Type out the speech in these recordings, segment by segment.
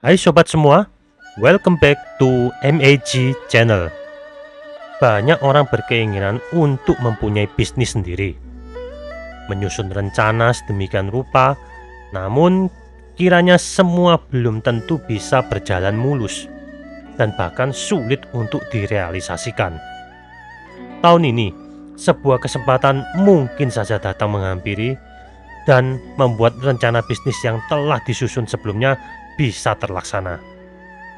Hai sobat semua, welcome back to MAG Channel. Banyak orang berkeinginan untuk mempunyai bisnis sendiri, menyusun rencana sedemikian rupa, namun kiranya semua belum tentu bisa berjalan mulus dan bahkan sulit untuk direalisasikan. Tahun ini, sebuah kesempatan mungkin saja datang menghampiri dan membuat rencana bisnis yang telah disusun sebelumnya bisa terlaksana.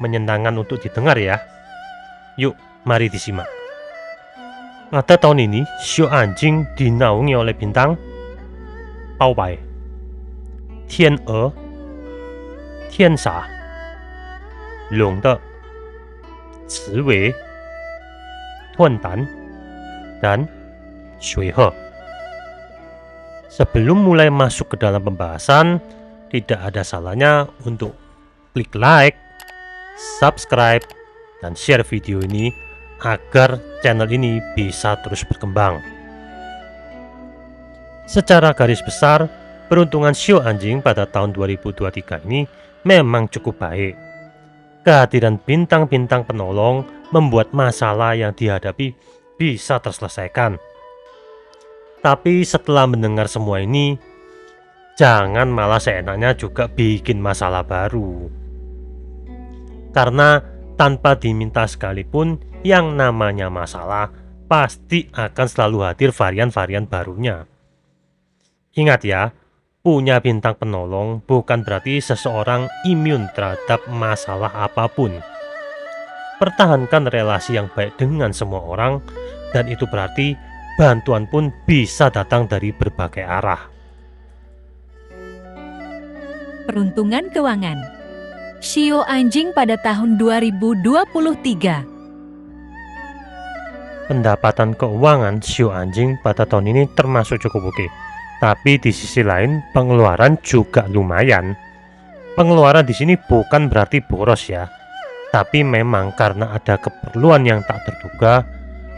Menyenangkan untuk didengar ya. Yuk, mari disimak. Pada tahun ini, Xiu Anjing dinaungi oleh bintang Bao Bai, Tian E, Tian Sha, Long De, Ci Wei, Tuan Dan, dan Shui He. Sebelum mulai masuk ke dalam pembahasan, tidak ada salahnya untuk klik like, subscribe, dan share video ini agar channel ini bisa terus berkembang. Secara garis besar, peruntungan Xiu Anjing pada tahun 2023 ini memang cukup baik. Kehadiran bintang-bintang penolong membuat masalah yang dihadapi bisa terselesaikan. Tapi setelah mendengar semua ini, jangan malah seenaknya juga bikin masalah baru. Karena tanpa diminta sekalipun, yang namanya masalah pasti akan selalu hadir varian-varian barunya. Ingat ya, punya bintang penolong bukan berarti seseorang imun terhadap masalah apapun. Pertahankan relasi yang baik dengan semua orang, dan itu berarti bantuan pun bisa datang dari berbagai arah. Peruntungan keuangan Xiu Anjing pada tahun 2023. Pendapatan keuangan Xiu Anjing pada tahun ini termasuk cukup oke. Tapi di sisi lain pengeluaran juga lumayan. Pengeluaran di sini bukan berarti boros ya. Tapi memang karena ada keperluan yang tak terduga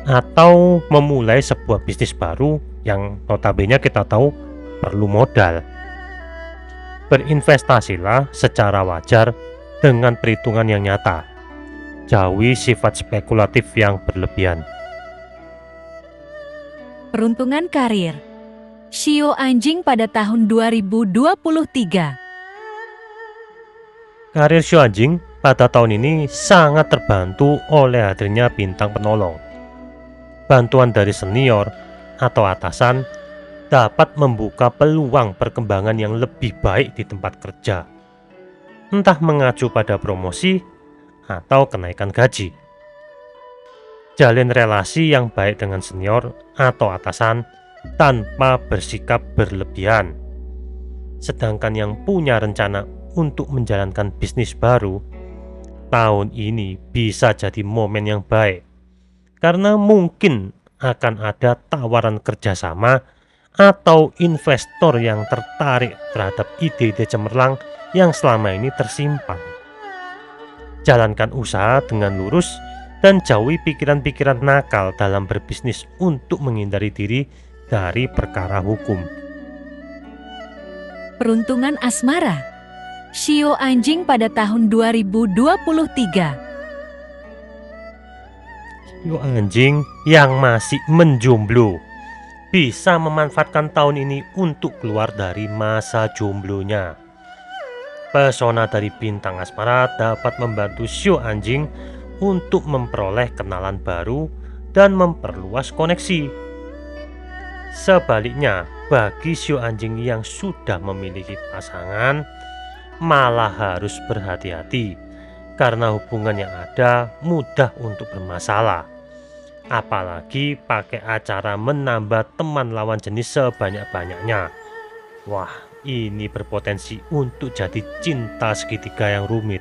atau memulai sebuah bisnis baru yang notabene kita tahu perlu modal. Berinvestasilah secara wajar dengan perhitungan yang nyata. Jauhi sifat spekulatif yang berlebihan. Peruntungan karir Xiu Anjing pada tahun 2023. Karir Xiu Anjing pada tahun ini sangat terbantu oleh hadirnya bintang penolong. Bantuan dari senior atau atasan dapat membuka peluang perkembangan yang lebih baik di tempat kerja, entah mengacu pada promosi atau kenaikan gaji. Jalin relasi yang baik dengan senior atau atasan tanpa bersikap berlebihan. Sedangkan yang punya rencana untuk menjalankan bisnis baru, tahun ini bisa jadi momen yang baik, karena mungkin akan ada tawaran kerjasama atau investor yang tertarik terhadap ide-ide cemerlang yang selama ini tersimpan. Jalankan usaha dengan lurus dan jauhi pikiran-pikiran nakal dalam berbisnis untuk menghindari diri dari perkara hukum. Peruntungan asmara Xiu Anjing pada tahun 2023. Xiu Anjing yang masih menjomblo bisa memanfaatkan tahun ini untuk keluar dari masa jomblonya. Pesona dari bintang asmara dapat membantu Xiu Anjing untuk memperoleh kenalan baru dan memperluas koneksi. Sebaliknya, bagi Xiu Anjing yang sudah memiliki pasangan, malah harus berhati-hati karena hubungan yang ada mudah untuk bermasalah. Apalagi pakai acara menambah teman lawan jenis sebanyak-banyaknya. Wah, ini berpotensi untuk jadi cinta segitiga yang rumit.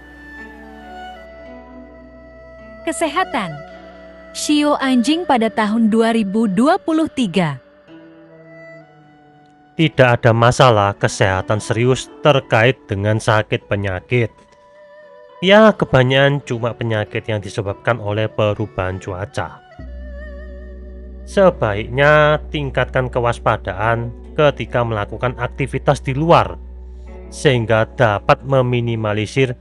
Kesehatan Xiu Anjing pada tahun 2023. Tidak ada masalah kesehatan serius terkait dengan sakit penyakit. Ya, kebanyakan cuma penyakit yang disebabkan oleh perubahan cuaca. Sebaiknya tingkatkan kewaspadaan ketika melakukan aktivitas di luar, sehingga dapat meminimalisir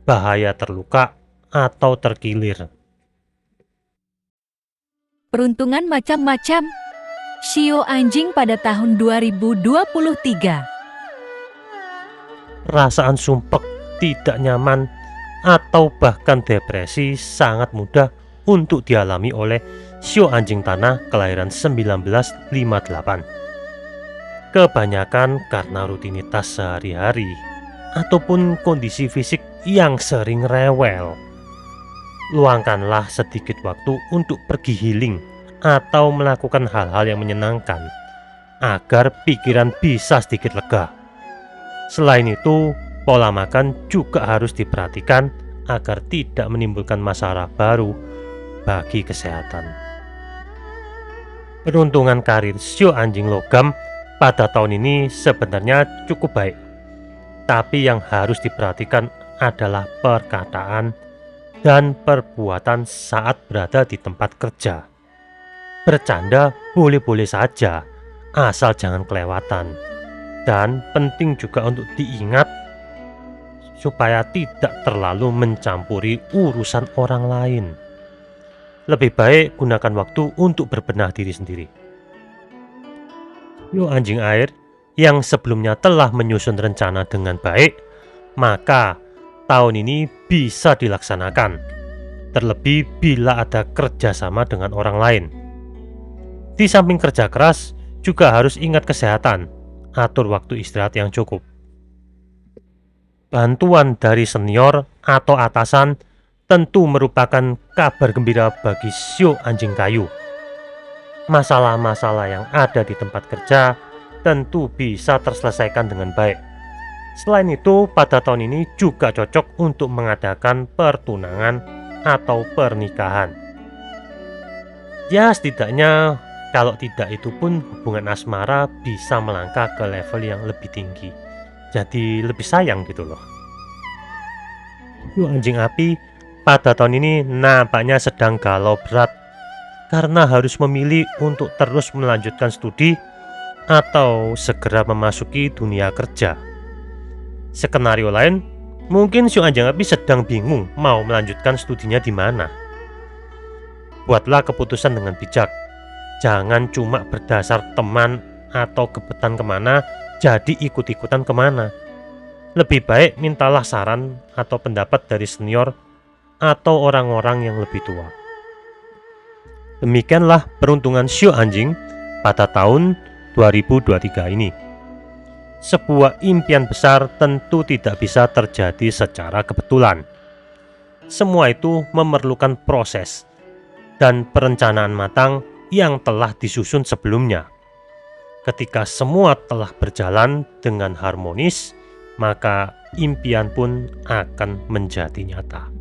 bahaya terluka atau terkilir. Peruntungan macam-macam. Shio anjing pada tahun 2023. Perasaan sumpek, tidak nyaman, atau bahkan depresi sangat mudah untuk dialami oleh shio anjing tanah kelahiran 1958. Kebanyakan karena rutinitas sehari-hari ataupun kondisi fisik yang sering rewel. Luangkanlah sedikit waktu untuk pergi healing atau melakukan hal-hal yang menyenangkan agar pikiran bisa sedikit lega. Selain itu, pola makan juga harus diperhatikan agar tidak menimbulkan masalah baru bagi kesehatan. Peruntungan karir shio anjing logam pada tahun ini sebenarnya cukup baik, tapi yang harus diperhatikan adalah perkataan dan perbuatan saat berada di tempat kerja. Bercanda boleh-boleh saja, asal jangan kelewatan. Dan penting juga untuk diingat supaya tidak terlalu mencampuri urusan orang lain. Lebih baik gunakan waktu untuk berbenah diri sendiri. Shio anjing air yang sebelumnya telah menyusun rencana dengan baik, maka tahun ini bisa dilaksanakan, terlebih bila ada kerjasama dengan orang lain. Di samping kerja keras, juga harus ingat kesehatan, atur waktu istirahat yang cukup. Bantuan dari senior atau atasan tentu merupakan kabar gembira bagi shio anjing kayu. Masalah-masalah yang ada di tempat kerja tentu bisa terselesaikan dengan baik. Selain itu, pada tahun ini juga cocok untuk mengadakan pertunangan atau pernikahan. Ya, setidaknya kalau tidak itu pun hubungan asmara bisa melangkah ke level yang lebih tinggi. Jadi lebih sayang gitu loh. Shio anjing api pada tahun ini nampaknya sedang galau berat karena harus memilih untuk terus melanjutkan studi atau segera memasuki dunia kerja. Skenario lain, mungkin shio anjing api sedang bingung mau melanjutkan studinya di mana. Buatlah keputusan dengan bijak. Jangan cuma berdasar teman atau gebetan kemana, jadi ikut-ikutan kemana. Lebih baik mintalah saran atau pendapat dari senior atau orang-orang yang lebih tua. Demikianlah peruntungan shio anjing pada tahun 2023 ini. Sebuah impian besar tentu tidak bisa terjadi secara kebetulan. Semua itu memerlukan proses dan perencanaan matang yang telah disusun sebelumnya. Ketika semua telah berjalan dengan harmonis, maka impian pun akan menjadi nyata.